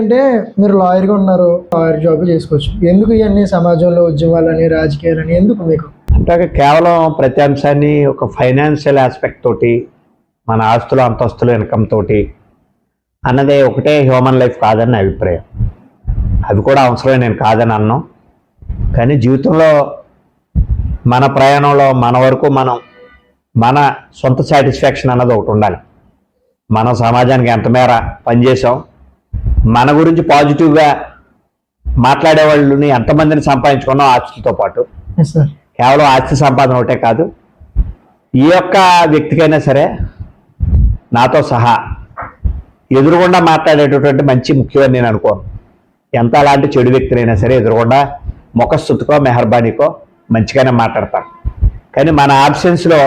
అంటే మీరు లాయర్గా ఉన్నారు, లాయర్ జాబ్ చేసుకోవచ్చు. ఎందుకు ఇవన్నీ సమాజంలో ఉద్యమాలని రాజకీయాలని ఎందుకు మీకు? అంటే కేవలం ప్రతి అంశాన్ని ఒక ఫైనాన్షియల్ ఆస్పెక్ట్ తోటి, మన ఆస్తులు అంతస్తులు ఇన్కమ్ తోటి అన్నదే ఒకటే హ్యూమన్ లైఫ్ కాదని నా అభిప్రాయం. అవి కూడా అవసరమే, నేను కాదని అన్నాం. కానీ జీవితంలో మన ప్రయాణంలో మన వరకు మనం మన సొంత సాటిస్ఫాక్షన్ అన్నది ఒకటి ఉండాలి. మనం సమాజానికి ఎంత మేర పనిచేసాం, మన గురించి పాజిటివ్గా మాట్లాడే వాళ్ళని ఎంతమందిని సంపాదించుకున్నాం ఆస్తులతో పాటు. కేవలం ఆస్తి సంపాదన ఒకటే కాదు, ఈ యొక్క వ్యక్తికైనా సరే నాతో సహా ఎదురుగుండా మాట్లాడేటటువంటి మంచి ముఖ్యమని నేను అనుకోను. ఎంత అలాంటి చెడు వ్యక్తులైనా సరే ఎదురుగుండా ముఖస్థుతికో మెహర్బానీకో మంచిగానే మాట్లాడతారు. కానీ మన ఆబ్సెన్స్లో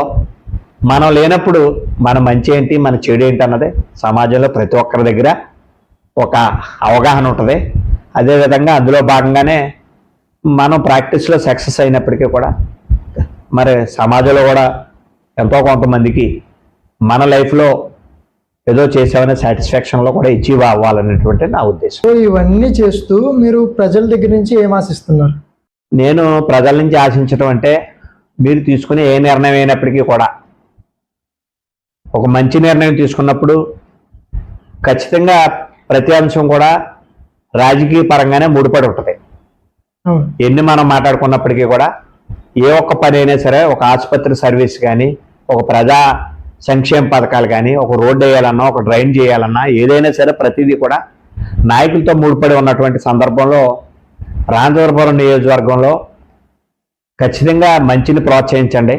మనం లేనప్పుడు మన మంచి ఏంటి మన చెడు ఏంటి అన్నది సమాజంలో ప్రతి ఒక్కరి దగ్గర ఒక అవగాహన ఉంటుంది. అదేవిధంగా అందులో భాగంగానే మనం ప్రాక్టీస్లో సక్సెస్ అయినప్పటికీ కూడా మరి సమాజంలో కూడా ఎంతో కొంతమందికి మన లైఫ్లో ఏదో చేసామనే సాటిస్ఫాక్షన్లో కూడా అచీవ్ అవ్వాలనేటువంటి నా ఉద్దేశం. సో ఇవన్నీ చేస్తూ మీరు ప్రజల దగ్గర నుంచి ఏం ఆశిస్తున్నారు? నేను ప్రజల నుంచి ఆశించడం అంటే మీరు తీసుకునే ఏ నిర్ణయం అయినప్పటికీ కూడా ఒక మంచి నిర్ణయం తీసుకున్నప్పుడు ఖచ్చితంగా ప్రతి అంశం కూడా రాజకీయ పరంగానే ముడిపడి ఉంటుంది. ఎన్ని మనం మాట్లాడుకున్నప్పటికీ కూడా ఏ ఒక్క పని అయినా సరే, ఒక ఆసుపత్రి సర్వీస్ కానీ, ఒక ప్రజా సంక్షేమ పథకాలు కానీ, ఒక రోడ్డు వేయాలన్నా, ఒక డ్రైన్ చేయాలన్నా, ఏదైనా సరే ప్రతిదీ కూడా నాయకులతో ముడిపడి ఉన్నటువంటి సందర్భంలో రామచంద్రపురం నియోజకవర్గంలో ఖచ్చితంగా మంచిని ప్రోత్సహించండి.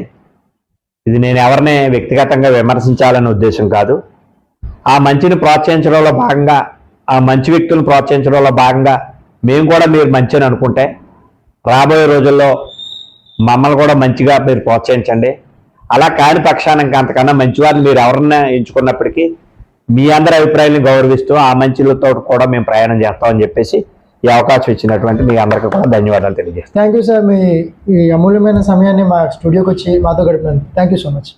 ఇది నేను ఎవరిని వ్యక్తిగతంగా విమర్శించాలనే ఉద్దేశం కాదు. ఆ మంచిని ప్రోత్సహించడంలో భాగంగా, ఆ మంచి వ్యక్తులను ప్రోత్సహించడంలో భాగంగా మేము కూడా మీరు మంచి అని అనుకుంటే రాబోయే రోజుల్లో మమ్మల్ని కూడా మంచిగా మీరు ప్రోత్సహించండి. అలా కాని పక్షాన ఇంకా అంతకన్నా మంచివారిని మీరు ఎవరన్నా ఎంచుకున్నప్పటికీ మీ అందరి అభిప్రాయాలను గౌరవిస్తూ ఆ మంచిలతో కూడా మేము ప్రయాణం చేస్తామని చెప్పేసి ఈ అవకాశం ఇచ్చినటువంటి మీ అందరికీ కూడా ధన్యవాదాలు తెలియజేస్తాను. థ్యాంక్ యూ సార్, మీ ఈ అమూల్యమైన సమయాన్ని మా స్టూడియోకి వచ్చి మాతో గడిపినందుకు థ్యాంక్ యూ సో మచ్.